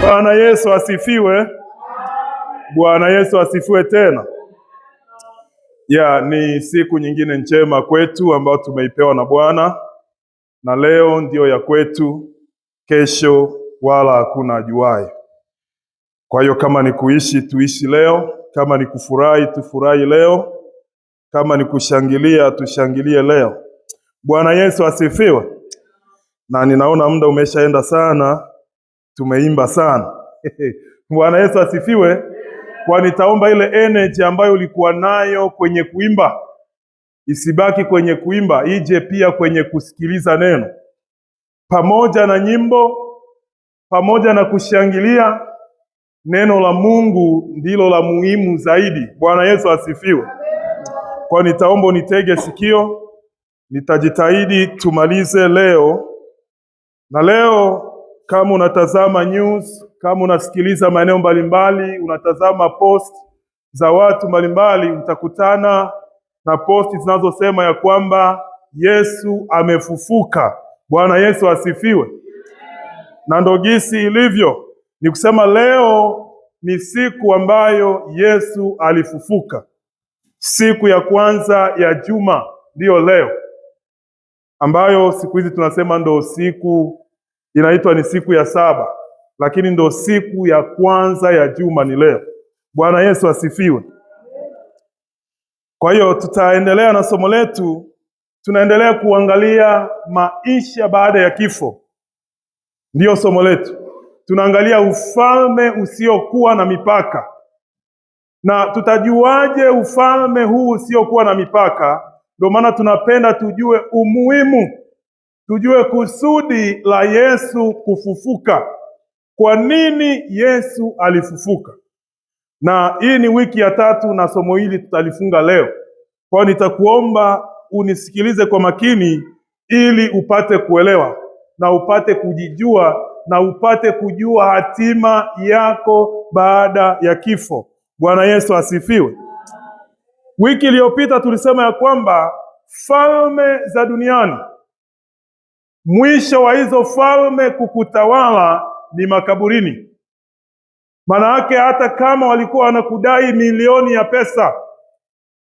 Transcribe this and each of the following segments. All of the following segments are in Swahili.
Bwana Yesu asifiwe. Bwana Yesu asifiwe tena. Ni siku nyingine njema kwetu ambayo tumeipewa na Bwana, na leo ndio ya kwetu, kesho wala hakuna ajuaye. Kwa hiyo kama ni kuishi tuishi leo, kama ni kufurahi tufurahi leo, kama ni kushangilia tushangilie leo. Bwana Yesu asifiwe. Na ninaona muda umeshaenda sana, tumeimba sana. Bwana Yesu asifiwe. Kwa nitaomba ile energy ambayo ulikuwa nayo kwenye kuimba isibaki kwenye kuimba, ije pia kwenye kusikiliza neno. Pamoja na nyimbo, pamoja na kushangilia, neno la Mungu ndilo la muhimu zaidi. Bwana Yesu asifiwe. Kwa nitaomba unitege sikio, nitajitahidi tumalize leo. Na leo kama unatazama news, kama unasikiliza maeneo mbalimbali, unatazama post za watu mbalimbali, utakutana na posti zinazosema ya kwamba Yesu amefufuka. Bwana Yesu asifiwe. Na ndo gisi ilivyo, ni kusema leo ni siku ambayo Yesu alifufuka. Siku ya kwanza ya juma ndiyo leo, ambayo siku hizi tunasema ndo siku inaitwa ni siku ya saba, lakini ndo siku ya kwanza ya juma ni leo. Bwana Yesu asifiwe. Kwa hiyo tutaendelea na somo letu, tunaendelea kuangalia maisha baada ya kifo. Ndiyo somo letu. Tunaangalia ufalme usiokuwa na mipaka. Na tutajuaje ufalme huu usiokuwa na mipaka? Ndio maana tunapenda tujue umuhimu, tujue kusudi la Yesu kufufuka. Kwa nini Yesu alifufuka? Na hii ni wiki ya 3 na somo hili tutalifunga leo. Kwa nitakuomba unisikilize kwa makini ili upate kuelewa na upate kujijua na upate kujua hatima yako baada ya kifo. Bwana Yesu asifiwe. Wiki iliyopita tulisema ya kwamba falme za duniani, mwisho wa hizo falme kukutawala ni makaburini. Maana yake hata kama walikuwa wanakudai milioni ya pesa,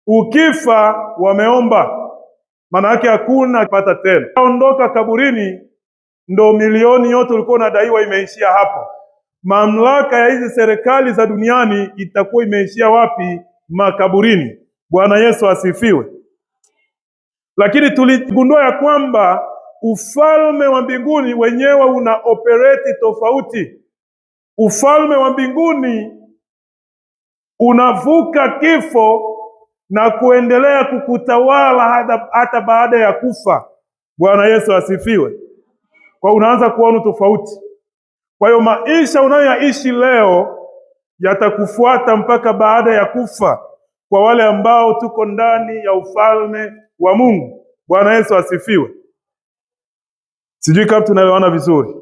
ukifa wameomba, maana yake hakuna kupata tena. Ondoka kaburini, ndo milioni yote ulikuwa unadaiwa imeishia hapo. Mamlaka ya hizi serikali za duniani itakuwa imeishia wapi? Makaburini. Bwana Yesu asifiwe. Lakini tuligundua ya kwamba ufalme wa mbinguni wenyewe una operate tofauti. Ufalme wa mbinguni unavuka kifo na kuendelea kukutawala hata baada ya kufa. Bwana Yesu asifiwe. Kwa unaanza kuona tofauti. Kwa hiyo maisha unayoishi leo yatakufuata mpaka baada ya kufa, kwa wale ambao tuko ndani ya ufalme wa Mungu. Bwana Yesu asifiwe. Sijui kama tunaelewana vizuri.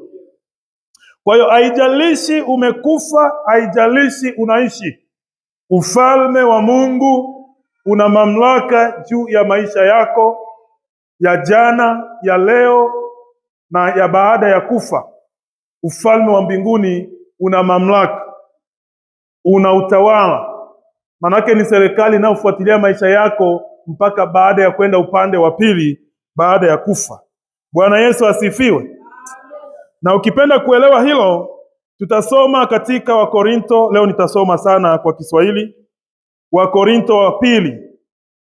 Kwa hiyo haijalishi umekufa, haijalishi unaishi, ufalme wa Mungu una mamlaka juu ya maisha yako, ya jana, ya leo na ya baada ya kufa. Ufalme wa mbinguni una mamlaka, una utawala. Manake ni serikali inayofuatilia maisha yako mpaka baada ya kwenda upande wa pili, baada ya kufa. Bwana Yesu asifiwe. Na ukipenda kuelewa hilo, tutasoma katika Wakorinto. Leo nitasoma sana kwa Kiswahili. Wakorinto wa pili.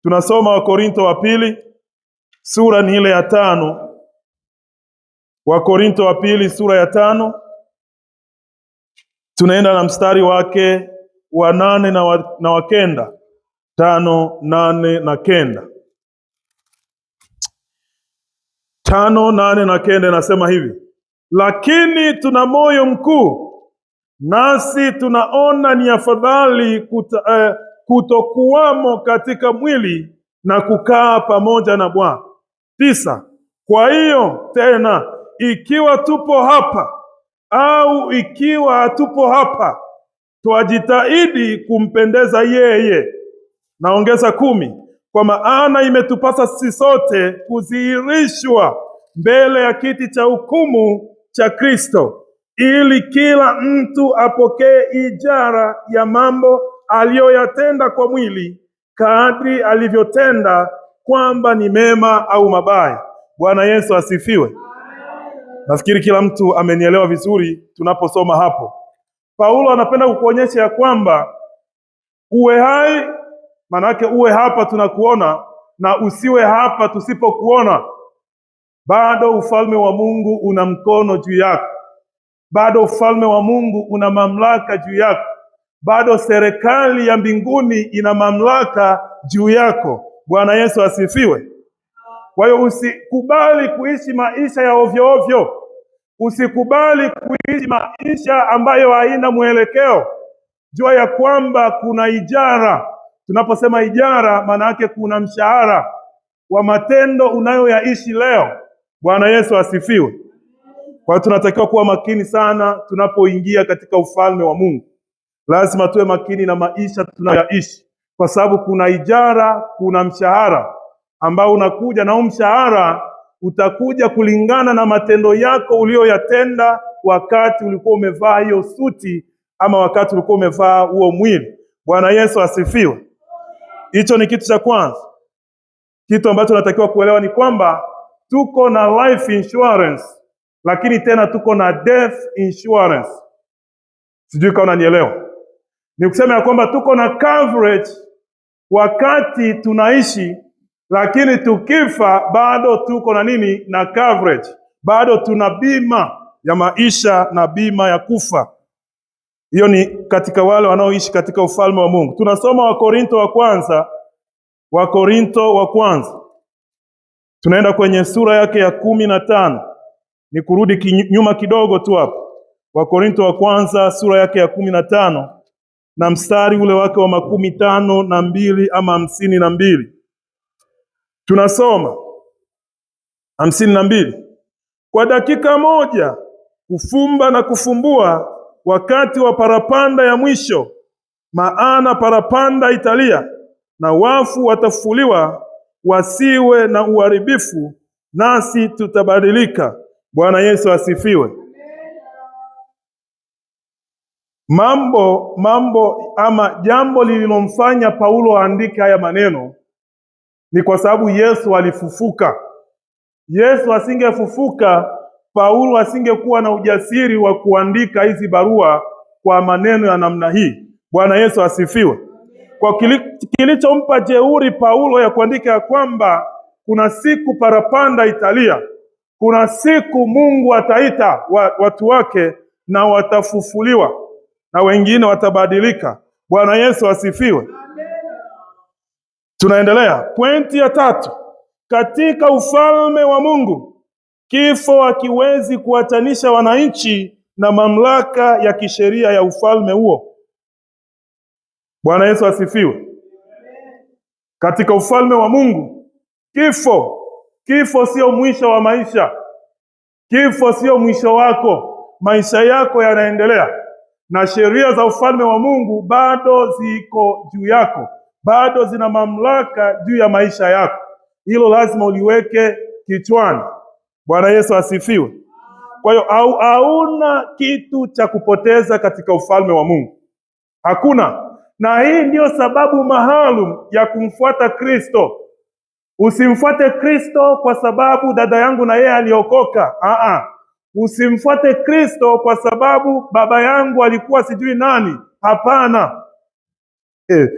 Tunasoma Wakorinto wa pili, sura ni ile ya 5. Wakorinto wa pili sura ya 5. Tunaenda na mstari wake wa 8 na wa 9. 5, 8 na 9. 5, 8 na 9 nasema hivi: lakini tuna moyo mkuu, nasi tunaona ni afadhali kutokuwamo katika mwili na kukaa pamoja na Bwana. 9. Kwa hiyo tena, ikiwa tupo hapa au ikiwa hatupo hapa, twajitahidi kumpendeza yeye. Naongeza 10. Kwa maana imetupasa sisi sote kudhihirishwa mbele ya kiti cha hukumu cha Kristo, ili kila mtu apokee ijara ya mambo aliyoyatenda kwa mwili, kadri alivyotenda, kwamba ni mema au mabaya. Bwana Yesu asifiwe. Nafikiri kila mtu amenielewa vizuri tunaposoma hapo. Paulo anapenda kukuonyesha ya kwamba uwe hai, manake uwe hapa tunakuona, na usiwe hapa tusipokuona, bado ufalme wa Mungu una mkono juu yako. Bado ufalme wa Mungu una mamlaka juu yako. Bado serikali ya mbinguni ina mamlaka juu yako. Bwana Yesu asifiwe. Kwa hiyo usikubali kuishi maisha ya ovyo ovyo. Usikubali kuishi maisha ambayo haina mwelekeo. Jua ya kwamba kuna ijara. Tunaposema ijara, maana yake kuna mshahara wa matendo unayoyaishi leo. Bwana Yesu asifiwe. Kwa hiyo tunatakiwa kuwa makini sana tunapoingia katika ufalme wa Mungu. Lazima tuwe makini na maisha tunayoishi, kwa sababu kuna ijara, kuna mshahara ambao unakuja, na mshahara utakuja kulingana na matendo yako uliyoyatenda wakati ulikuwa umevaa hiyo suti, ama wakati ulikuwa umevaa huo mwili. Bwana Yesu asifiwe. Hicho ni kitu cha kwanza. Kitu ambacho tunatakiwa kuelewa ni kwamba tuko na life insurance, lakini tena tuko na death insurance. Sijui kama unanielewa. Ni kusema ya kwamba tuko na coverage wakati tunaishi, lakini tukifa bado tuko na nini? Na coverage. Bado tuna bima ya maisha na bima ya kufa. Hiyo ni katika wale wanaoishi katika ufalme wa Mungu. Tunasoma Wakorintho wa kwanza. Tunaenda kwenye sura yake ya 15. Ni kurudi nyuma kidogo tu hapo. Wakorintho wa kwanza sura yake ya 15 na mstari ule wake wa 52 ama 52. Tunasoma 52. Kwa dakika moja kufumba na kufumbua wakati wa parapanda ya mwisho, maana parapanda italia na wafu watafufuliwa, wasiwe na uharibifu, nasi tutabadilika. Bwana Yesu asifiwe. Jambo lililomfanya Paulo aandike haya maneno ni kwa sababu Yesu alifufuka. Yesu asingefufuka, Paulo asingekuwa na ujasiri wa kuandika hizi barua kwa maneno ya namna hii. Bwana Yesu asifiwe. Kwa kilichompa jeuri Paulo ya kuandika ya kwamba kuna siku parapanda italia, kuna siku Mungu ataita watu wake na watafufuliwa na wengine watabadilika. Bwana Yesu asifiwe. Tunaendelea. Pointi ya 3. Katika ufalme wa Mungu, kifo hakiwezi kuachanisha wananchi na mamlaka ya kisheria ya ufalme huo. Bwana Yesu asifiwe. Katika ufalme wa Mungu, kifo sio mwisho wa maisha. Kifo sio mwisho wako. Maisha yako yanaendelea, na sheria za ufalme wa Mungu bado ziko juu yako, bado zina mamlaka juu ya maisha yako. Hilo lazima uliweke kichwani. Bwana Yesu asifiwe. Kwa hiyo hauna kitu cha kupoteza katika ufalme wa Mungu. Hakuna. Na hii ndiyo sababu maalum ya kumfuata Kristo. Usimfuate Kristo kwa sababu dada yangu na yeye aliokoka. Usimfuate Kristo kwa sababu baba yangu alikuwa sijui nani. Hapana.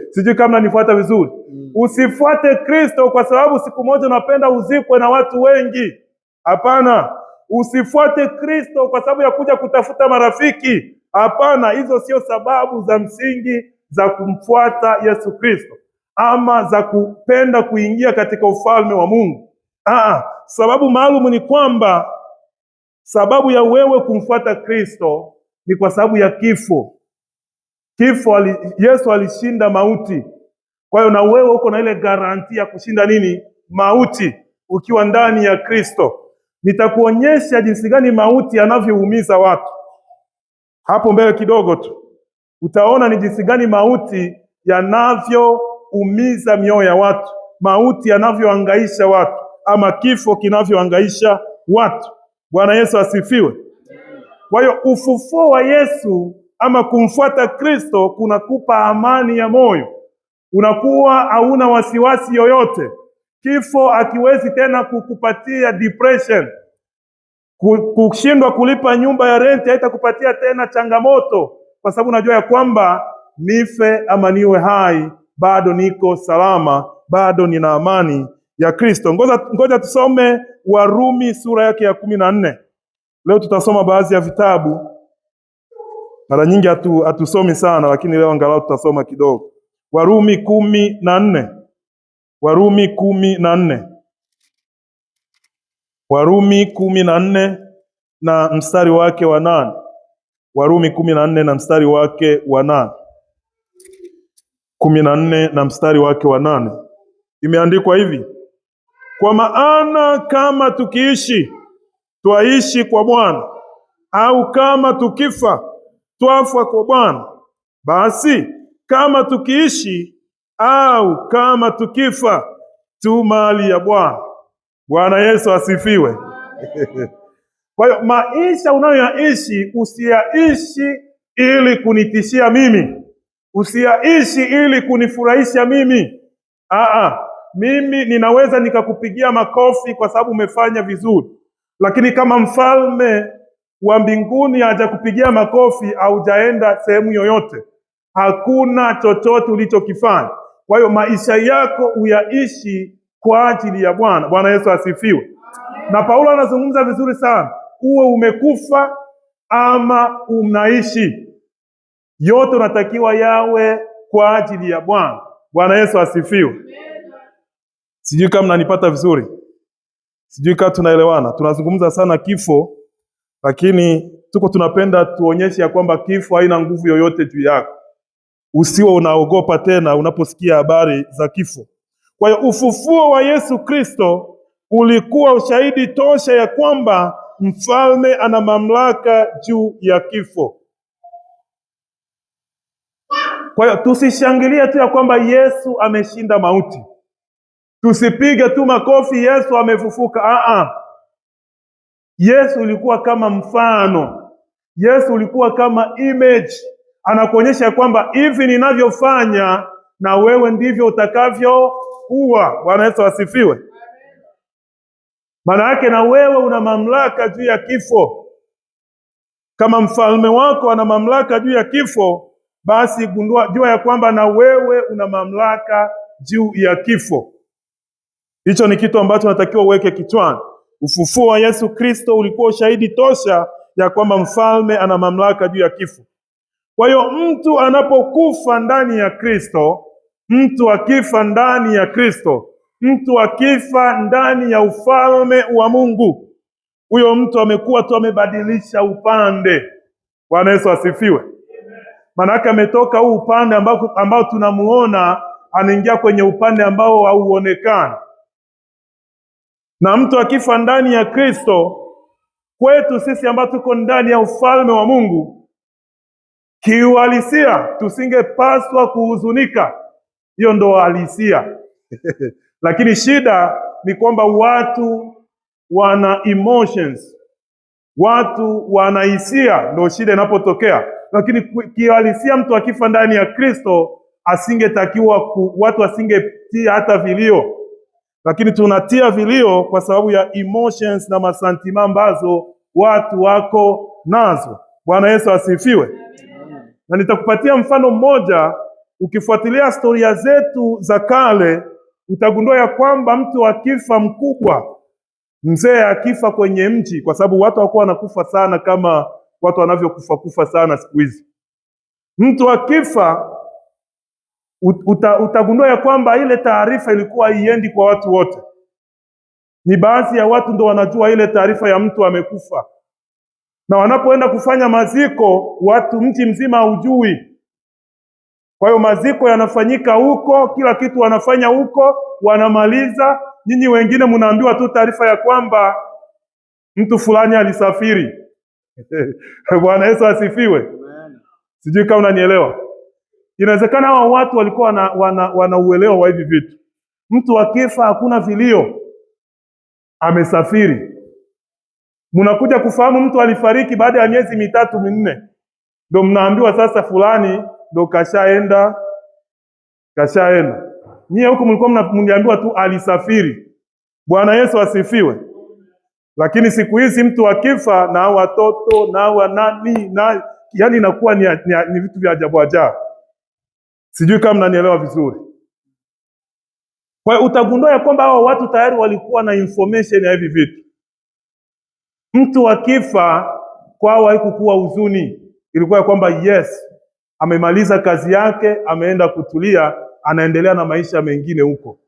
Sijui kama nifuata vizuri. Usifuate Kristo kwa sababu siku moja unapenda uzikwe na watu wengi. Hapana. Usifuate Kristo kwa sababu ya kuja kutafuta marafiki. Hapana, hizo sio sababu za msingi za kumfuata Yesu Kristo ama za kupenda kuingia katika ufalme wa Mungu. Sababu maalum ni kwamba sababu ya wewe kumfuata Kristo ni kwa sababu ya kifo. Yesu alishinda mauti. Kwa hiyo na wewe uko na ile garanti ya kushinda nini? Mauti, ukiwa ndani ya Kristo. Nitakuonyesha jinsi gani mauti yanavyoumiza watu. Hapo mbele kidogo tu utaona ni jinsi gani mauti yanavyoumiza mioyo ya watu, mauti yanavyohangaisha watu, ama kifo kinavyohangaisha watu. Bwana Yesu asifiwe. Kwa hiyo ufufuo wa Yesu ama kumfuata Kristo kunakupa amani ya moyo. Unakuwa hauna wasiwasi yoyote. Kifo hakiwezi tena kukupatia depression. Kushindwa kulipa nyumba ya renti haitakupatia tena changamoto, kwa sababu unajua ya kwamba nife ama niwe hai, bado niko salama, bado nina amani ya Kristo. Ngoja tusome Warumi sura yake ya 14. Leo tutasoma baadhi ya vitabu. Mara nyingi hatusomi sana, lakini leo angalau tutasoma kidogo. Warumi 14. Warumi 14. Warumi 14 na mstari wake wa 8. Warumi 14 na mstari wake wa 8. 14 na mstari wake wa 8. Imeandikwa hivi: kwa maana kama tukiishi, twaishi kwa Bwana, au kama tukifa, twafa kwa Bwana. Basi kama tukiishi au kama tukifa, tu mali ya Bwana. Bwana Yesu asifiwe. Kwa hiyo maisha unayoyaishi usiyaishi ili kunitishia mimi, usiyaishi ili kunifurahisha mimi. Mimi ninaweza nikakupigia makofi kwa sababu umefanya vizuri, lakini kama mfalme wa mbinguni hajakupigia makofi, haujaenda sehemu yoyote, hakuna chochote ulichokifanya. Kwa hiyo maisha yako uyaishi kwa ajili ya Bwana. Bwana Yesu asifiwe. Na Paulo anazungumza vizuri sana, uwe umekufa ama unaishi, yote unatakiwa yawe kwa ajili ya Bwana. Bwana Yesu asifiwe. Sijui kama mnanipata vizuri, sijui kama tunaelewana. Tunazungumza sana kifo, lakini tunapenda tuonyeshe ya kwamba kifo haina nguvu yoyote juu yako. Usiwe unaogopa tena unaposikia habari za kifo. Kwa hiyo ufufuo wa Yesu Kristo ulikuwa ushahidi tosha ya kwamba mfalme ana mamlaka juu ya kifo. Kwa hiyo tusishangilie tu ya kwamba Yesu ameshinda mauti. Tusipige tu makofi Yesu amefufuka. Yesu ulikuwa kama mfano. Yesu ulikuwa kama image. Anakuonyesha kwamba hivi ninavyofanya na wewe ndivyo utakavyokuwa. Bwana Yesu asifiwe. Maana yake na wewe una mamlaka juu ya kifo. Kama mfalme wako ana mamlaka juu ya kifo, basi jua ya kwamba na wewe una mamlaka juu ya kifo. Hicho ni kitu ambacho natakiwa uweke kichwani. Ufufuo wa Yesu Kristo ulikuwa ushahidi tosha ya kwamba mfalme ana mamlaka juu ya kifo. Kwa hiyo mtu anapokufa ndani ya Kristo, mtu akifa ndani ya Kristo, mtu akifa ndani ya ufalme wa Mungu, huyo mtu amekuwa tu amebadilisha upande. Bwana Yesu asifiwe. Maana yake ametoka huu upande ambao tunamuona, anaingia kwenye upande ambao hauonekani. Na mtu akifa ndani ya Kristo, kwetu sisi ambao tuko ndani ya ufalme wa Mungu, kiuhalisia tusingepaswa kuhuzunika. Hiyo ndo halisia. Lakini shida ni kwamba watu wana emotions, watu wana hisia, ndo shida inapotokea. Lakini kiuhalisia mtu akifa ndani ya Kristo asingetakiwa watu asingetia hata vilio. Lakini tunatia vilio kwa sababu ya emotions na masantima ambazo watu wako nazo. Bwana Yesu asifiwe. Na nitakupatia mfano mmoja. Ukifuatilia historia zetu za kale, utagundua ya kwamba mtu akifa mkubwa, mzee akifa kwenye mji, kwa sababu watu hawakuwa wanakufa sana kama watu wanavyokufa sana siku hizi. Mtu akifa, utagundua ya kwamba ile taarifa ilikuwa haiendi kwa watu wote. Ni baadhi ya watu ndo wanajua ile taarifa ya mtu amekufa. Na wanapoenda kufanya maziko, mji mzima haujui. Kwa hiyo maziko yanafanyika huko, kila kitu wanafanya huko, wanamaliza. Nyinyi wengine mnaambiwa tu taarifa ya kwamba mtu fulani alisafiri. Bwana Yesu asifiwe. Sijui kama unanielewa. Inawezekana hawa watu walikuwa wana uelewa wa hivi vitu. Mtu akifa hakuna vilio, amesafiri. Mnakuja kufahamu mtu alifariki baada ya miezi 3 minne, ndio mnaambiwa sasa fulani ndio kashaenda. Nyie huku mlikuwa mniambiwa tu alisafiri. Bwana Yesu asifiwe. Lakini siku hizi mtu akifa na watoto na wanani na yani inakuwa ni vitu vya ajabu ajabu. Sijui kama mnanielewa vizuri. Kwa hiyo utagundua ya kwamba hao watu tayari walikuwa na information ya hivi vitu. Mtu akifa kwao haikuwa huzuni, ilikuwa ya kwamba yes, amemaliza kazi yake, ameenda kutulia, anaendelea na maisha mengine huko.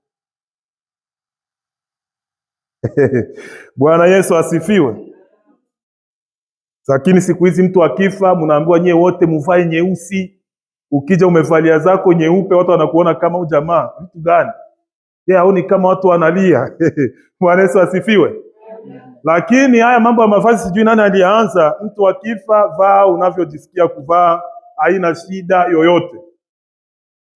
Bwana Yesu asifiwe. Lakini siku hizi mtu akifa, mnaambiwa nyie wote mvae nyeusi. Ukija umevalia zako nyeupe, watu wanakuona kama ujamaa vitu gani? Haoni kama watu wanalia. Bwana Yesu asifiwe. Lakini haya mambo ya mavazi sijui nani alianza. Mtu akifa, vaa unavyojisikia kuvaa, haina shida yoyote.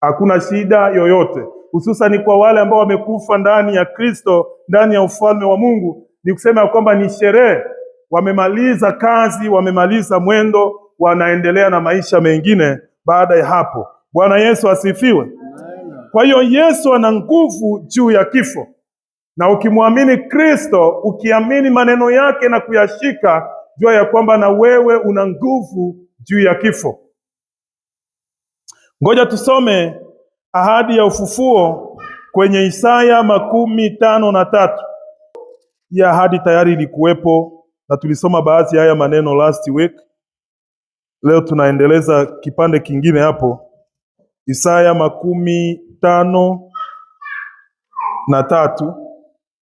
Hakuna shida yoyote. Hususan kwa wale ambao wamekufa ndani ya Kristo, ndani ya ufalme wa Mungu, ni kusema kwamba ni sherehe. Wamemaliza kazi, wamemaliza mwendo, wanaendelea na maisha mengine baada ya hapo. Bwana Yesu asifiwe. Kwa hiyo Yesu ana nguvu juu ya kifo. Na ukimwamini Kristo, ukiamini maneno yake na kuyashika, jua ya kwamba na wewe una nguvu juu ya kifo. Ngoja tusome ahadi ya ufufuo kwenye Isaya 53. Ya ahadi tayari ilikuwepo na tulisoma baadhi ya haya maneno last week. Leo tunaendeleza kipande kingine hapo. Isaya 53.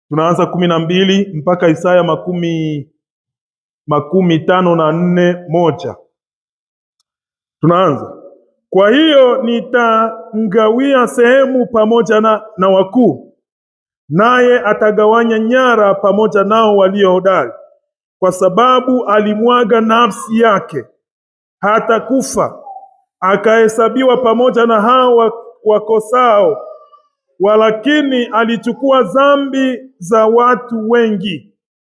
Tunaanza 12 mpaka Isaya 54:1. Tunaanza. Kwa hiyo nitamgawia sehemu pamoja na wakuu, naye atagawanya nyara pamoja nao walio hodari, kwa sababu alimwaga nafsi yake hata kufa, akahesabiwa pamoja na hao wakosao. Walakini alichukua dhambi za watu wengi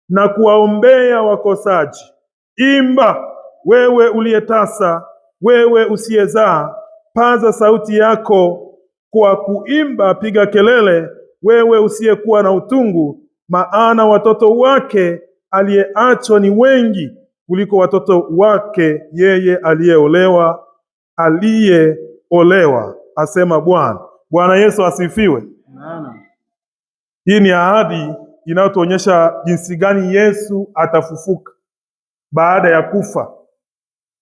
na kuwaombea wakosaji. Imba wewe uliyetasa, wewe usiyezaa, paza sauti yako kwa kuimba, piga kelele, wewe usiyekuwa na utungu, maana watoto wake aliyeachwa ni wengi kuliko watoto wake yeye aliyeolewa, asema Bwana. Bwana Yesu asifiwe. Amen. Hii ni ahadi inayotuonyesha jinsi gani Yesu atafufuka baada ya kufa.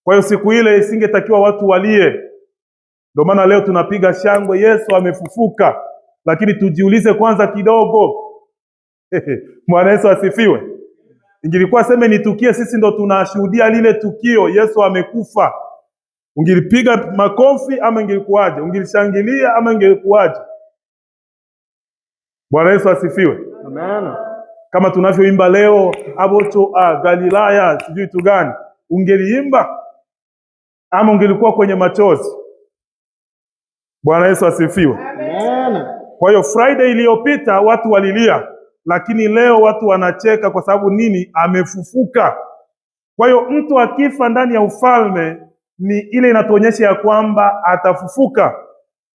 Kwa hiyo siku ile isingetakiwa watu walie. Ndio maana leo tunapiga shangwe, Yesu amefufuka. Lakini tujiulize kwanza kidogo. Bwana Yesu asifiwe. Ingilikuwa seme ni tukio, sisi ndo tunashuhudia lile tukio, Yesu amekufa, ungilipiga makofi ama ingilikuwaje? Ungilishangilia ama ingilikuwaje? Bwana Yesu asifiwe. Amen. Kama tunavyoimba leo aboto Galilaya sijui tu gani, ungeliimba ama ungelikuwa kwenye machozi? Bwana Yesu asifiwe. Amen. Kwa hiyo Friday iliyopita watu walilia, lakini leo watu wanacheka kwa sababu nini? Amefufuka. Kwa hiyo mtu akifa ndani ya ufalme ni ile inatuonyesha ya kwamba atafufuka.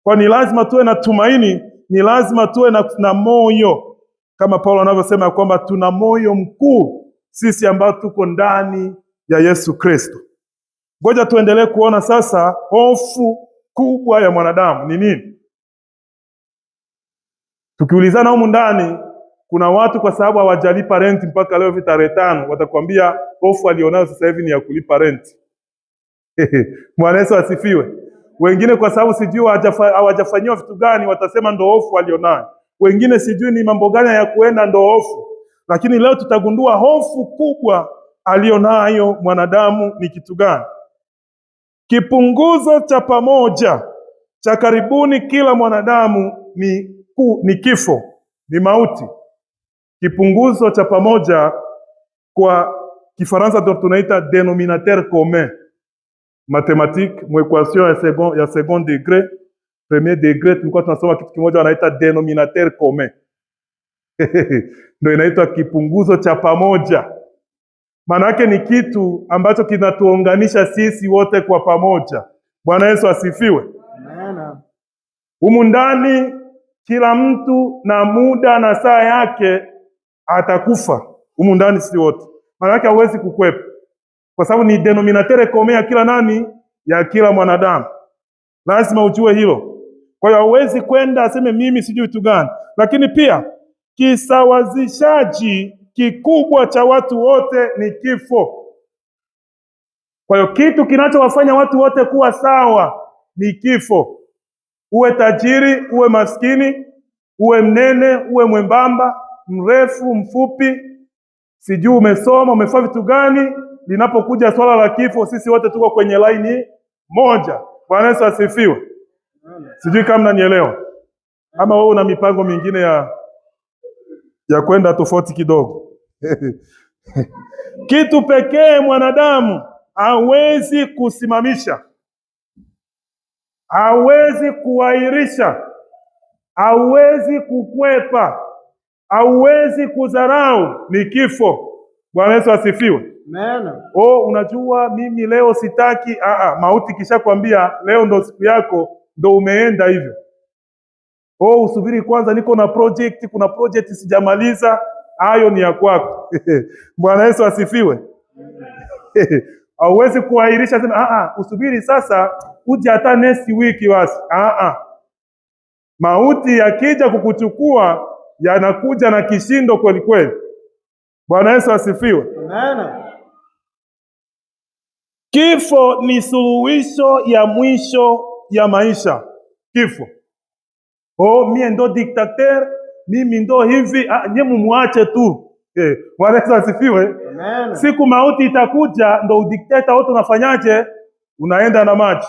Kwa ni lazima tuwe na tumaini, ni lazima tuwe na moyo, kama Paulo anavyosema ya kwamba tuna moyo mkuu sisi ambao tuko ndani ya Yesu Kristo. Ngoja tuendelee kuona sasa hofu kubwa ya mwanadamu ni nini. Tukiulizana humu ndani, kuna watu kwa sababu hawajalipa rent mpaka leo tarehe 5, watakwambia hofu alionayo sasa hivi ni ya kulipa rent. Bwana Yesu asifiwe. Wengine kwa sababu sijui hawajafanyiwa vitu gani, watasema ndo hofu alionayo. Wengine sijui ni mambo gani ya kuenda, ndo hofu. Lakini leo tutagundua hofu kubwa alionayo mwanadamu ni kitu gani. Kipunguzo cha pamoja cha karibuni kila mwanadamu ni kifo, ni mauti. Kipunguzo cha pamoja kwa Kifaransa ndio tunaita dénominateur commun. Mathématique, equation ya second degré, premier degré, tulikuwa tunasoma kitu kimoja wanaita dénominateur commun. Ndio inaitwa kipunguzo cha pamoja. Maana yake ni kitu ambacho kinatuunganisha sisi wote kwa pamoja. Bwana Yesu asifiwe. Amen. Humu ndani kila mtu na muda na saa yake atakufa. Humu ndani sisi wote. Maana yake hauwezi kukwepa. Kwa sababu ni denominateur commun ya kila nani? Ya kila mwanadamu. Lazima ujue hilo. Kwa hiyo hauwezi kwenda aseme mimi sijui vitu gani. Lakini pia kisawazishaji kikubwa cha watu wote ni kifo. Kwa hiyo kitu kinachowafanya watu wote kuwa sawa ni kifo. Uwe tajiri, uwe maskini, uwe mnene, uwe mwembamba, mrefu, mfupi, sijui umesoma, umefanya vitu gani, linapokuja swala la kifo sisi wote tuko kwenye laini moja. Bwana Yesu asifiwe. Sijui kama mnanielewa. Ama wewe una mipango mingine ya kwenda tofauti kidogo. Kitu pekee mwanadamu hawezi kusimamisha, hawezi kuahirisha, hawezi kukwepa, hawezi kudharau ni kifo. Bwana Yesu asifiwe. Amen. Unajua mimi leo sitaki, mauti kisha kwambia leo ndo siku yako, ndo umeenda hivyo. Usubiri kwanza, niko na project, kuna project sijamaliza, hayo ni ya kwako. Bwana Yesu asifiwe. Hauwezi kuahirisha sema usubiri sasa uje hata next week basi. Mauti yakija kukuchukua yanakuja na kishindo kweli kweli. Bwana Yesu asifiwe. Amen. Kifo ni suluhisho ya mwisho ya maisha. Kifo. Mie ndo dictateur, mimi ndo hivi, nye mumuache tu. Bwana Yesu asifiwe. Amen. Siku mauti itakuja ndo udikteta wote unafanyaje? Unaenda na maji.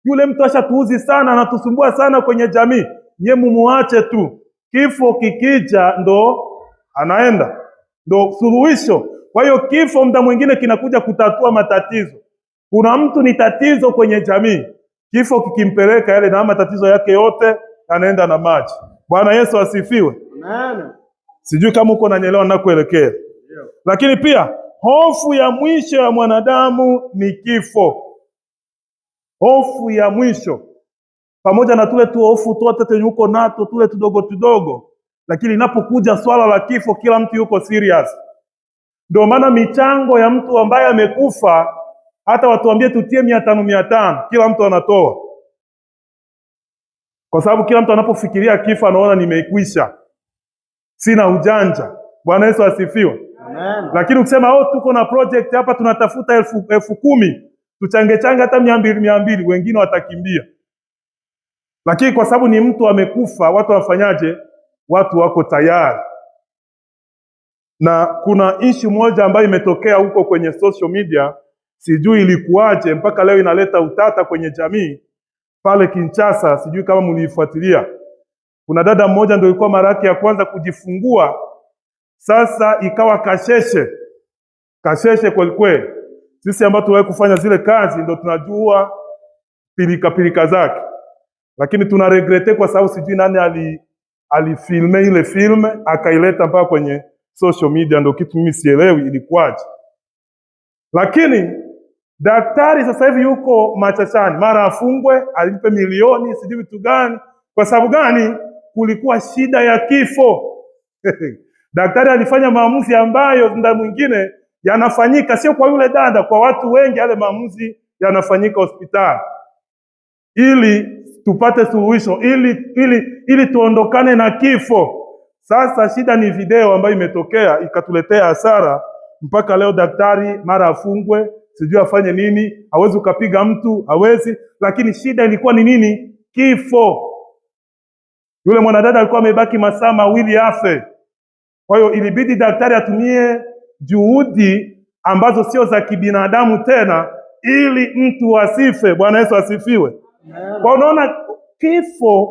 Yule mtu ashatuuzi sana, anatusumbua sana kwenye jamii. Nye mumuache tu. Kifo kikija ndo anaenda. Ndo suluhisho. Kwa hiyo kifo muda mwingine kinakuja kutatua matatizo. Kuna mtu ni tatizo kwenye jamii. Kifo kikimpeleka yale na matatizo yake yote anaenda na maji. Bwana Yesu asifiwe. Amen. Sijui kama uko unanielewa ninakoelekea. Yeah. Lakini pia hofu ya mwisho ya mwanadamu ni kifo. Hofu ya mwisho. Pamoja na tule tu hofu tote tenye uko nato tule tudogo tudogo, lakini inapokuja swala la kifo kila mtu yuko serious. Ndio maana michango ya mtu ambaye amekufa hata watuambie tutie 500 kila mtu anatoa. Kwa sababu kila mtu anapofikiria kifo anaona nimeikwisha. Sina ujanja. Bwana Yesu asifiwe. Amen. Lakini ukisema tuko na project hapa tunatafuta 10,000, tuchange hata 200 wengine watakimbia. Lakini kwa sababu ni mtu amekufa, watu wafanyaje? Watu wako tayari. Na kuna issue moja ambayo imetokea huko kwenye social media, sijui ilikuwaje mpaka leo inaleta utata kwenye jamii. Pale Kinshasa, sijui kama mlifuatilia. Kuna dada mmoja ndio ilikuwa mara yake ya kwanza kujifungua. Sasa ikawa kasheshe kweli kweli. Sisi ambao tuwahi kufanya zile kazi ndio tunajua pilika zake. Lakini tuna regrete kwa sababu sijui nani alifilme ile filme akaileta mpaka kwenye social media, ndio kitu mimi sielewi ilikuwaje. Lakini daktari sasa hivi yuko machachani, mara afungwe, alipe milioni, sijui vitu gani. Kwa sababu gani? Kulikuwa shida ya kifo. Daktari alifanya maamuzi ambayo muda mwingine yanafanyika sio kwa yule dada, kwa watu wengi yale maamuzi yanafanyika hospitali. Ili tupate suluhisho, ili tuondokane na kifo. Sasa shida ni video ambayo imetokea ikatuletea hasara mpaka leo daktari mara afungwe, sijui afanye nini, hawezi ukapiga mtu, hawezi, lakini shida ilikuwa ni nini? Kifo. Yule mwanadada alikuwa amebaki masaa 2 afe. Kwa hiyo ilibidi daktari atumie juhudi ambazo sio za kibinadamu tena ili mtu asife. Bwana Yesu asifiwe. Kwa unaona kifo,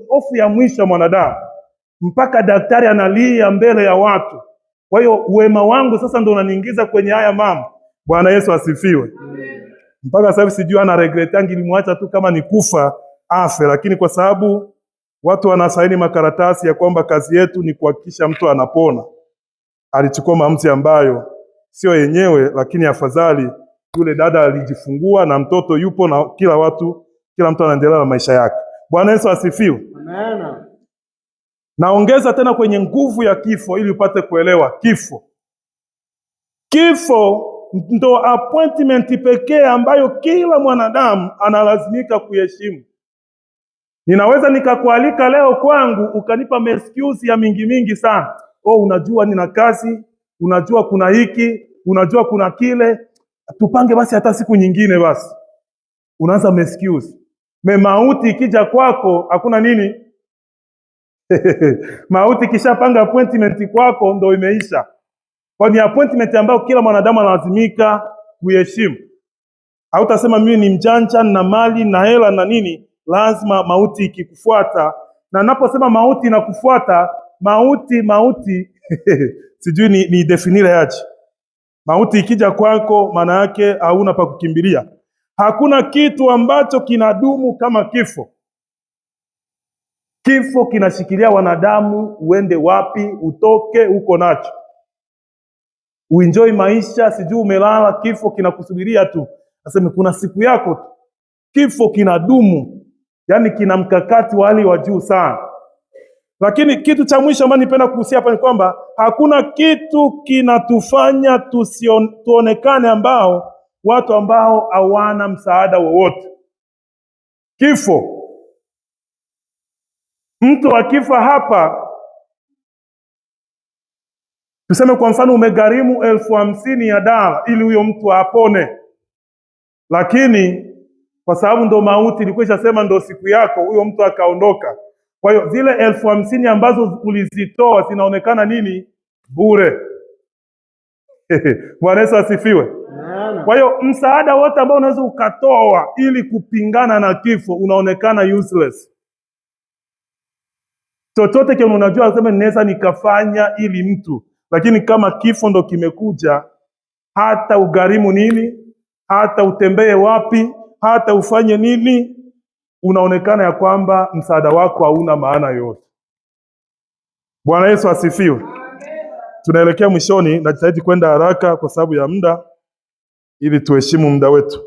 hofu ya mwisho ya mwanadamu. Mpaka daktari analia mbele ya watu. Kwa hiyo wema wangu sasa ndio unaniingiza kwenye haya mambo. Bwana Yesu asifiwe. Mpaka sasa sijui ana regretangi nilimwacha tu kama ni kufa afe, lakini kwa sababu watu wanasaini makaratasi ya kwamba kazi yetu ni kuhakikisha mtu anapona, alichukua maamuzi ambayo sio yenyewe, lakini afadhali yule dada alijifungua na mtoto yupo na kila mtu anaendelea na maisha yake. Bwana Yesu asifiwe. Amen. Naongeza tena kwenye nguvu ya kifo ili upate kuelewa kifo ndo appointment pekee ambayo kila mwanadamu analazimika kuheshimu. Ninaweza nikakualika leo kwangu ukanipa excuse ya mingi sana. Unajua nina kazi, unajua kuna hiki, unajua kuna kile, tupange basi hata siku nyingine basi. Unaanza excuse. Mauti ikija kwako hakuna nini? Mauti kishapanga appointment kwako ndo imeisha. Kwa ni appointment ambayo kila mwanadamu analazimika kuheshimu. Hautasema mimi ni mjanja na mali na hela na nini, lazima mauti ikikufuata. Na naposema mauti inakufuata, mauti sijui ni definire aje. Mauti ikija kwako maana yake hauna pa kukimbilia. Hakuna kitu ambacho kinadumu kama kifo. Kifo kinashikilia wanadamu, uende wapi, utoke uko nacho. Uenjoy maisha, sijui umelala, kifo kinakusubiria tu. Nasema kuna siku yako tu. Kifo kinadumu. Yaani kina mkakati wa hali wa juu sana. Lakini kitu cha mwisho ambacho nipenda kuhusia hapa ni kwamba hakuna kitu kinatufanya tuonekane watu ambao hawana msaada wowote. Kifo. Mtu akifa hapa, tuseme kwa mfano umegharimu $50,000 ili huyo mtu apone. Lakini kwa sababu ndo mauti ilikuwa ishasema ndo siku yako, huyo mtu akaondoka. Kwa hiyo zile $50,000 ambazo ulizitoa zinaonekana nini? Bure. Bwana Yesu asifiwe. Kwa hiyo msaada wote ambao unaweza ukatoa ili kupingana na kifo unaonekana useless. Chochote kile unajua sema ninaweza nikafanya ili mtu, lakini kama kifo ndo kimekuja, hata ugharimu nini, hata utembee wapi, hata ufanye nini, unaonekana ya kwamba msaada wako hauna maana yote. Bwana Yesu asifiwe. Tunaelekea mwishoni, najitahidi kwenda haraka kwa sababu ya muda ili tuheshimu muda wetu.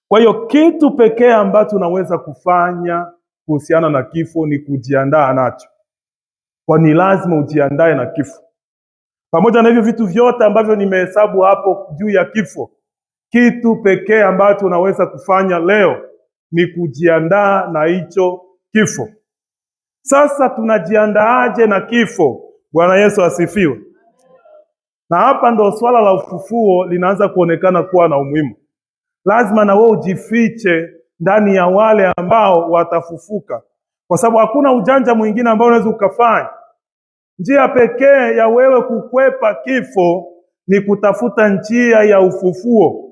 Kwa hiyo kitu pekee ambacho unaweza kufanya kuhusiana na kifo ni kujiandaa nacho. Kwa ni lazima ujiandae na kifo. Pamoja na hivyo vitu vyote ambavyo nimehesabu hapo juu ya kifo, kitu pekee ambacho unaweza kufanya leo ni kujiandaa na hicho kifo. Sasa tunajiandaaje na kifo? Bwana Yesu asifiwe. Na hapa ndo swala la ufufuo linaanza kuonekana kuwa na umuhimu. Lazima na wewe ujifiche ndani ya wale ambao watafufuka. Kwa sababu hakuna ujanja mwingine ambao unaweza ukafanya. Njia pekee ya wewe kukwepa kifo ni kutafuta njia ya ufufuo.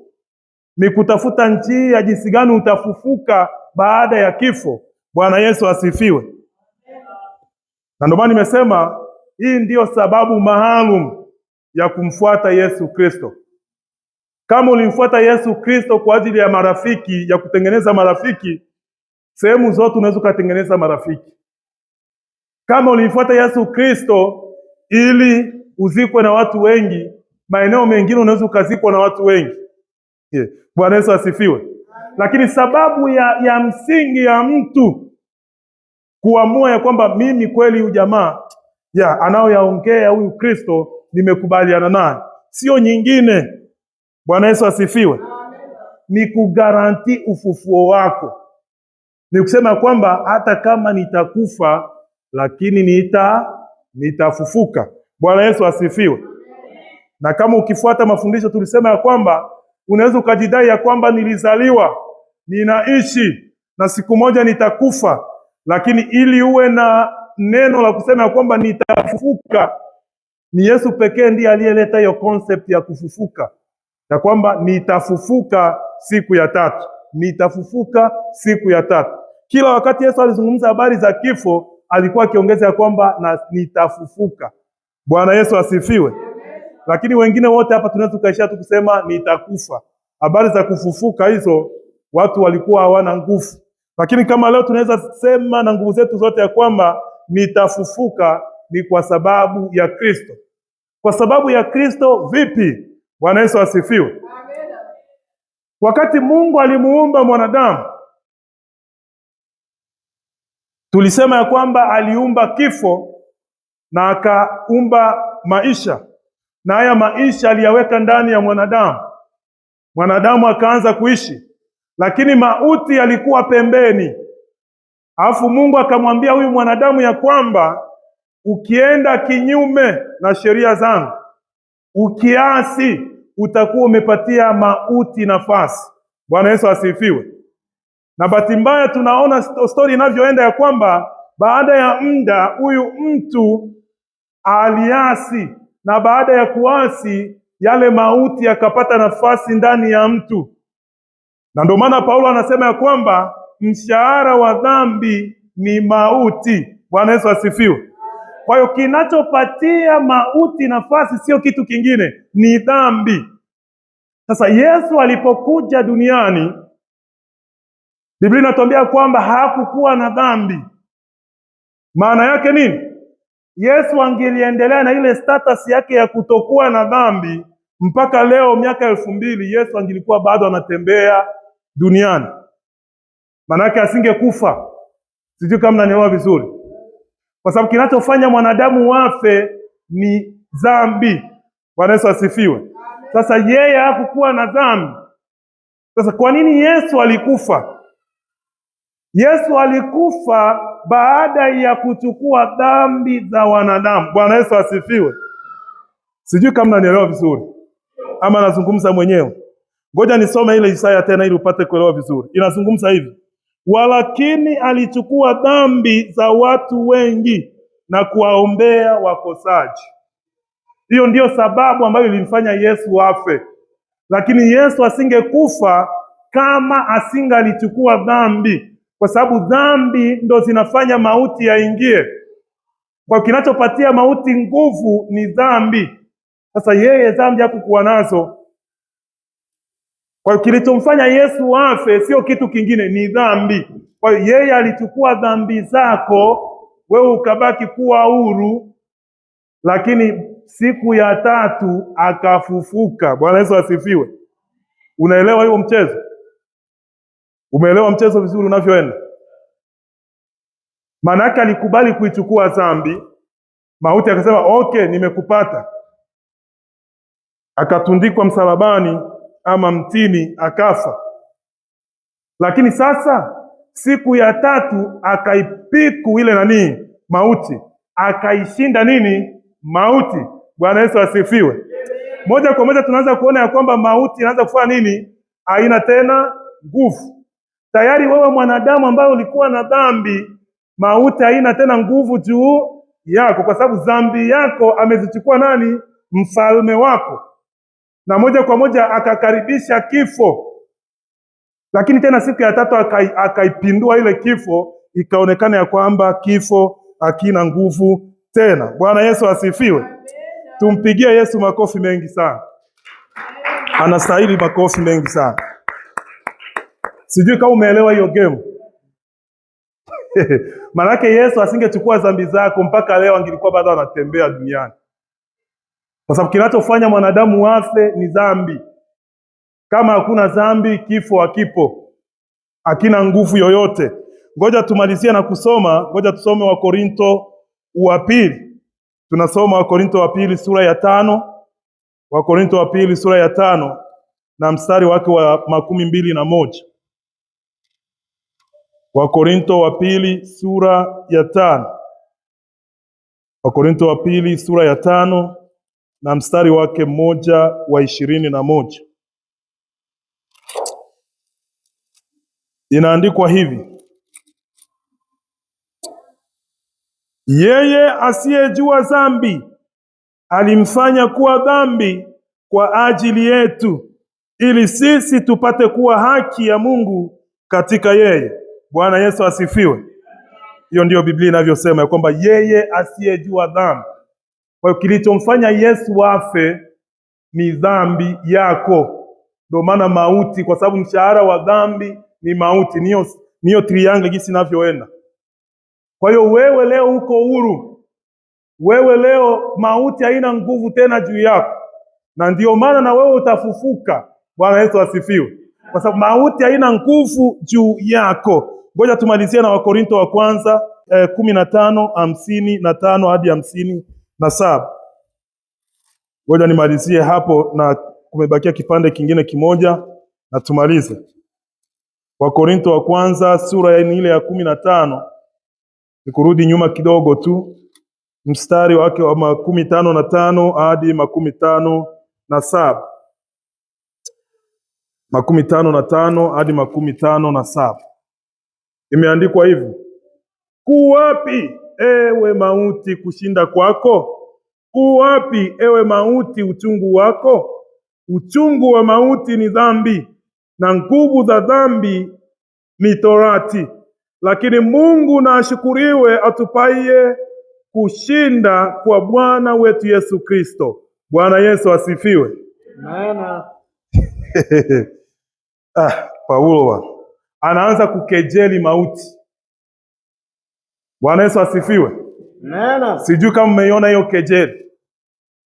Ni kutafuta njia jinsi gani utafufuka baada ya kifo. Bwana Yesu asifiwe. Na ndio maana nimesema hii ndiyo sababu maalum ya kumfuata Yesu Kristo. Kama ulimfuata Yesu Kristo kwa ajili ya marafiki, ya kutengeneza marafiki, sehemu zote unaweza kutengeneza marafiki. Kama ulimfuata Yesu Kristo ili uzikwe na watu wengi, maeneo mengine unaweza ukazikwa na watu wengi. Bwana Yesu asifiwe. Lakini sababu ya msingi ya mtu kuamua ya kwamba mimi kweli huyu jamaa anaoyaongea huyu Kristo nimekubaliana naye, sio nyingine. Bwana Yesu asifiwe. Ni kugaranti ufufuo wako. Ni kusema kwamba hata kama nitakufa lakini nitafufuka. Bwana Yesu asifiwe. Na kama ukifuata mafundisho tulisema ya kwamba unaweza ukajidai ya kwamba nilizaliwa, ninaishi na siku moja nitakufa, lakini ili uwe na neno la kusema ya kwamba nitafufuka, ni Yesu pekee ndiye aliyeleta hiyo concept ya kufufuka. Ya kwamba nitafufuka siku ya tatu. Nitafufuka siku ya tatu. Kila wakati Yesu alizungumza habari za kifo, alikuwa akiongeza ya kwamba na nitafufuka. Bwana Yesu asifiwe. Lakini wengine wote hapa tunaweza tukaishia tu kusema nitakufa. Habari za kufufuka hizo watu walikuwa hawana nguvu. Lakini kama leo tunaweza sema na nguvu zetu zote ya kwamba nitafufuka, ni kwa sababu ya Kristo. Kwa sababu ya Kristo vipi? Bwana Yesu asifiwe. Amen. Wakati Mungu alimuumba mwanadamu, tulisema ya kwamba aliumba kifo na akaumba maisha, na haya maisha aliyaweka ndani ya mwanadamu. Mwanadamu akaanza kuishi, lakini mauti yalikuwa pembeni. Alafu Mungu akamwambia huyu mwanadamu ya kwamba ukienda kinyume na sheria zangu, ukiasi, utakuwa umepatia mauti nafasi. Bwana Yesu asifiwe. Na bahati mbaya tunaona story inavyoenda ya kwamba baada ya muda huyu mtu aliasi, na baada ya kuasi yale mauti yakapata nafasi ndani ya mtu. Na ndio maana Paulo anasema ya kwamba mshahara wa dhambi ni mauti. Bwana Yesu asifiwe. Kwa hiyo kinachopatia mauti nafasi sio kitu kingine, ni dhambi. Sasa Yesu alipokuja duniani, Biblia inatuambia kwamba hakukuwa na dhambi. Maana yake nini? Yesu angeliendelea na ile status yake ya kutokuwa na dhambi mpaka leo miaka 2000, Yesu angelikuwa bado anatembea duniani. Maana yake asingekufa. Sijui kama mnanielewa vizuri. Kwa sababu kinachofanya mwanadamu wafe ni dhambi. Bwana Yesu asifiwe. Sasa yeye hakukuwa na dhambi. Sasa kwa nini Yesu alikufa? Yesu alikufa baada ya kuchukua dhambi za wanadamu. Bwana Yesu asifiwe. Sijui kama mnanielewa vizuri ama nazungumza mwenyewe. Ngoja nisome ile Isaya tena ili upate kuelewa vizuri. Inazungumza hivi: walakini alichukua dhambi za watu wengi na kuwaombea wakosaji. Hiyo ndiyo sababu ambayo ilimfanya Yesu afe. Lakini Yesu asingekufa kama asingalichukua dhambi, kwa sababu dhambi ndo zinafanya mauti yaingie. Kwa kinachopatia mauti nguvu ni dhambi. Sasa yeye dhambi hakukuwa nazo. Kwa hiyo kilichomfanya Yesu afe sio kitu kingine, ni dhambi. Kwa hiyo yeye alichukua dhambi zako, wewe ukabaki kuwa huru, lakini siku ya tatu akafufuka. Bwana Yesu asifiwe. Unaelewa hiyo mchezo? Umeelewa mchezo vizuri unavyoenda? Maana yake alikubali kuichukua dhambi, mauti akasema okay, nimekupata. Akatundikwa msalabani ama mtini, akafa. Lakini sasa siku ya tatu akaipiku ile mauti, akaishinda mauti. Bwana Yesu asifiwe. Moja kwa moja tunaanza kuona ya kwamba mauti inaanza kufanya haina tena nguvu. Tayari wewe mwanadamu ambaye ulikuwa na dhambi, mauti haina tena nguvu juu yako, kwa sababu dhambi yako amezichukua mfalme wako. Na moja kwa moja akakaribisha kifo. Lakini tena siku ya tatu akaipindua ile kifo, ikaonekana ya kwamba kifo hakina nguvu tena. Bwana Yesu asifiwe. Tumpigie Yesu makofi mengi sana. Anastahili makofi mengi sana. Sijui kama umeelewa hiyo game. Manake Yesu asingechukua dhambi zako mpaka leo angelikuwa bado anatembea duniani. Kwa sababu kinachofanya mwanadamu afe ni dhambi. Kama hakuna dhambi, kifo hakipo. Hakina nguvu yoyote. Ngoja tumalizie na kusoma, ngoja tusome Wakorinto wa pili. Tunasoma Wakorinto wa pili sura ya 5. Wakorinto wa pili sura ya 5 na mstari wake wa 21. Wakorinto wa pili sura ya 5. Wakorinto wa pili sura ya 5 na mstari wake 21. Inaandikwa hivi: yeye asiyejua dhambi alimfanya kuwa dhambi kwa ajili yetu, ili sisi tupate kuwa haki ya Mungu katika yeye. Bwana Yesu asifiwe. Hiyo ndiyo Biblia inavyosema ya kwamba yeye asiyejua dhambi. Kwa hiyo kilichomfanya Yesu afe ni dhambi yako. Ndio maana mauti, kwa sababu mshahara wa dhambi ni mauti. Niyo triangle jinsi inavyoenda. Kwa hiyo wewe leo uko huru. Wewe leo mauti haina nguvu tena juu yako, na ndio maana na wewe utafufuka. Bwana Yesu asifiwe, kwa sababu mauti haina nguvu juu yako. Ngoja tumalizie na Wakorinto wa kwanza 15:55 hadi 57. Ngoja nimalizie hapo, na kumebakia kipande kingine kimoja na tumalize. Wakorinto wa kwanza sura ile ya 15, nikurudi nyuma kidogo tu, mstari wake wa 55 hadi 57. 55 hadi 57. Imeandikwa hivi: kuwapi ewe mauti kushinda kwako? Kuwapi ewe mauti uchungu wako? Uchungu wa mauti ni dhambi, na nguvu za dhambi ni torati. Lakini Mungu na ashukuriwe, atupaye kushinda kwa Bwana wetu Yesu Kristo. Bwana Yesu asifiwe. Amen. Paulo anaanza kukejeli mauti. Bwana Yesu asifiwe. Amen. Sijui kama mmeiona hiyo kejeli.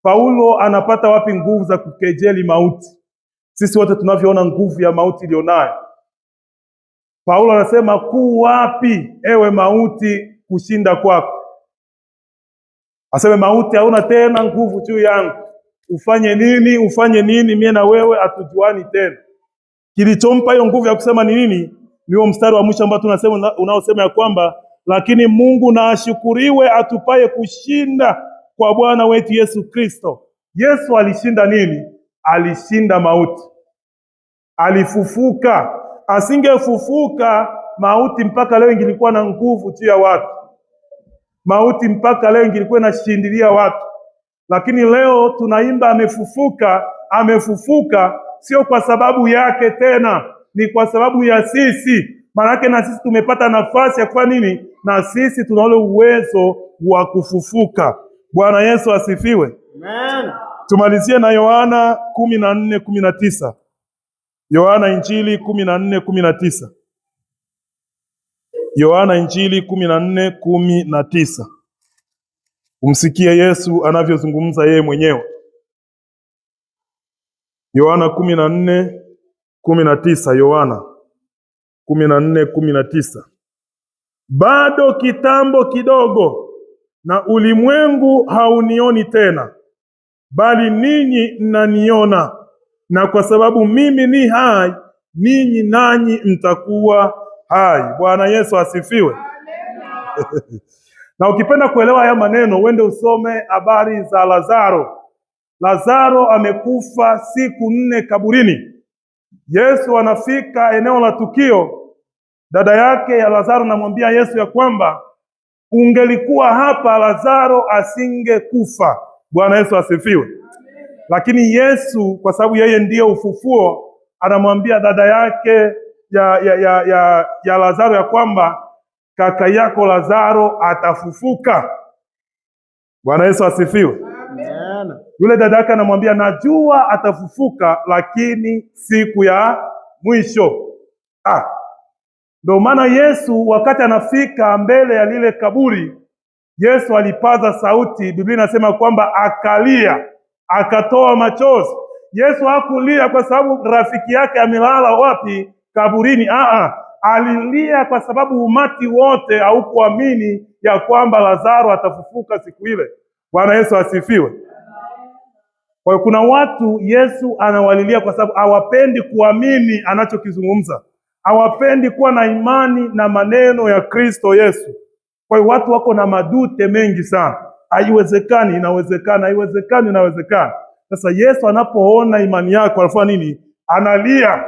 Paulo anapata wapi nguvu za kukejeli mauti? Sisi wote tunavyoona nguvu ya mauti ilionayo. Paulo anasema kuwapi ewe mauti kushinda kwako? Aseme mauti hauna tena nguvu juu yangu. Ufanye nini? Ufanye nini? Mie na wewe hatujuani tena. Kilichompa hiyo nguvu ya kusema ni nini? Ni huo mstari wa mwisho ambao tunasema, unaosema ya kwamba lakini Mungu na ashukuriwe, atupaye kushinda kwa Bwana wetu Yesu Kristo. Yesu alishinda nini? Alishinda mauti. Alifufuka. Asingefufuka, mauti mpaka leo ingilikuwa na nguvu juu ya watu. Mauti mpaka leo ingilikuwa inashindilia watu. Lakini leo tunaimba amefufuka, amefufuka, sio kwa sababu yake tena, ni kwa sababu ya sisi. Maana na sisi tumepata nafasi ya kufanya nini? Na sisi tuna ule uwezo wa kufufuka. Bwana Yesu asifiwe. Amen. Tumalizie na Yohana 14:19. Yohana Injili 14:19. Yohana Injili 14:19. Umsikie Yesu anavyozungumza yeye mwenyewe. Yohana 14:19. Yohana 14:19. Bado kitambo kidogo, na ulimwengu haunioni tena, bali ninyi mnaniona, na kwa sababu mimi ni hai, ninyi nanyi mtakuwa hai. Bwana Yesu asifiwe. Na ukipenda kuelewa haya maneno, uende usome habari za Lazaro. Lazaro amekufa siku 4 kaburini. Yesu anafika eneo la tukio. Dada yake ya Lazaro namwambia Yesu ya kwamba ungelikuwa hapa Lazaro asingekufa. Bwana Yesu asifiwe. Lakini Yesu kwa sababu yeye ndiye ufufuo, anamwambia dada yake ya Lazaro ya kwamba kaka yako Lazaro atafufuka. Bwana Yesu asifiwe. Amen. Yule dada yake anamwambia najua atafufuka, lakini siku ya mwisho. Ndio maana Yesu wakati anafika mbele ya lile kaburi, Yesu alipaza sauti. Biblia inasema kwamba akalia, akatoa machozi. Yesu hakulia kwa sababu rafiki yake amelala wapi? Kaburini. Alilia kwa sababu umati wote haukuamini ya kwamba Lazaro atafufuka siku ile. Bwana Yesu asifiwe. Kwa hiyo kuna watu Yesu anawalilia kwa sababu hawapendi kuamini anachokizungumza. Hawapendi kuwa na imani na maneno ya Kristo Yesu. Kwa hiyo watu wako na madute mengi sana. Haiwezekani, inawezekana, haiwezekani, inawezekana. Sasa Yesu anapoona imani yako anafanya nini? Analia.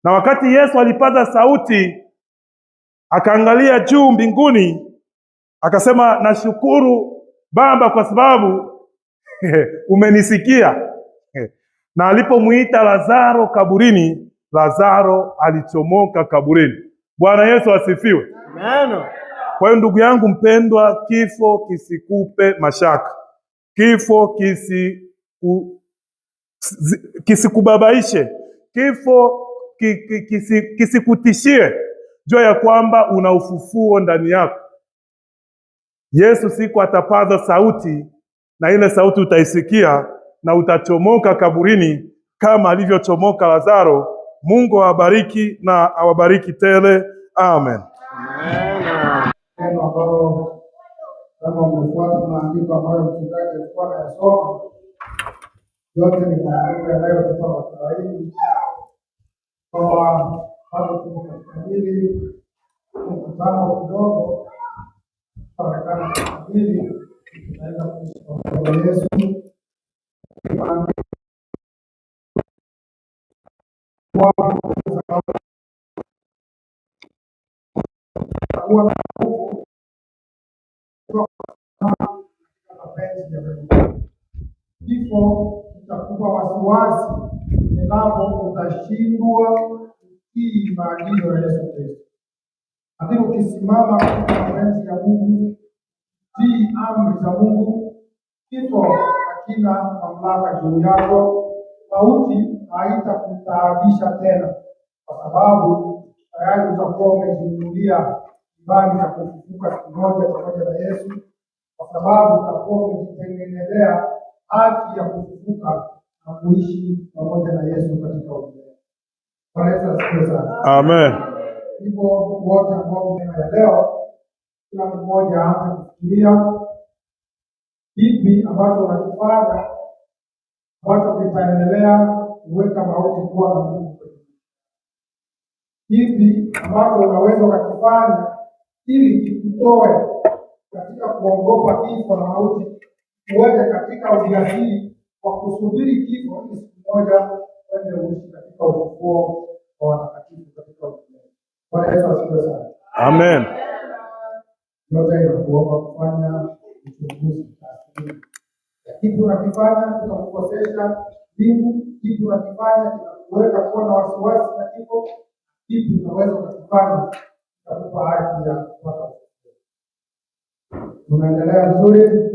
Na wakati Yesu alipaza sauti, akaangalia juu mbinguni, akasema nashukuru Baba kwa sababu umenisikia. Na alipomuita Lazaro kaburini, Lazaro alichomoka kaburini. Bwana Yesu asifiwe. Amen. Kwa hiyo ndugu yangu mpendwa, kifo kisikupe mashaka. Kifo kisikubabaishe. Kifo kisikutishie. Jua ya kwamba una ufufuo ndani yako. Yesu siku atapaza sauti, na ile sauti utaisikia na utachomoka kaburini kama alivyochomoka Lazaro. Mungu awabariki na awabariki tele. Amen. Neno ambalo kama umefuata maandiko ambayo mchungaji alikuwa anayasoma, yote ni maandiko yanayotupa matumaini kwamba bado tuko katika hili mkutano kidogo onekana kamili, tunaweza kuishi pamoja na Yesu. Kuwa na nguvu mapenzi ya Mungu. Kifo kitakupa wasiwasi endapo utashindwa kutii maagizo ya Yesu Kristo. Lakini ukisimama katika mapenzi ya Mungu, tii amri za Mungu, kifo hakina mamlaka juu yako. Mauti haitakutaabisha tena, kwa sababu tayari utakuwa umejinunulia kibali cha kufufuka siku moja pamoja na Yesu, kwa sababu utakuwa umejitengenezea haki ya kufufuka na kuishi pamoja na Yesu katika ulimwengu. Bwana Yesu asifiwe sana. Amen. Hivyo wote ambao ya leo, kila mmoja aanze kufikiria kipi ambacho unakifanya ambacho kitaendelea kuweka mauti kuwa na nguvu. Kipi ambacho unaweza ukakifanya ili kikutoe katika kuogopa kifo na mauti, uweze katika ujasiri wa kusubiri kifo ili siku moja uende uishi katika ufufuo wa watakatifu katika ulimwengu. Bwana Yesu asifiwe sana. Amen. Yote inakuomba kufanya uchunguzi tathmini. Kipi unakifanya kikakukosesha mbingu? Kipi unakifanya kinakuweka kuwa na wasiwasi na kifo? Kipi unaweza ukakifanya kitakupa haki ya kupata ufufuo? Tunaendelea vizuri.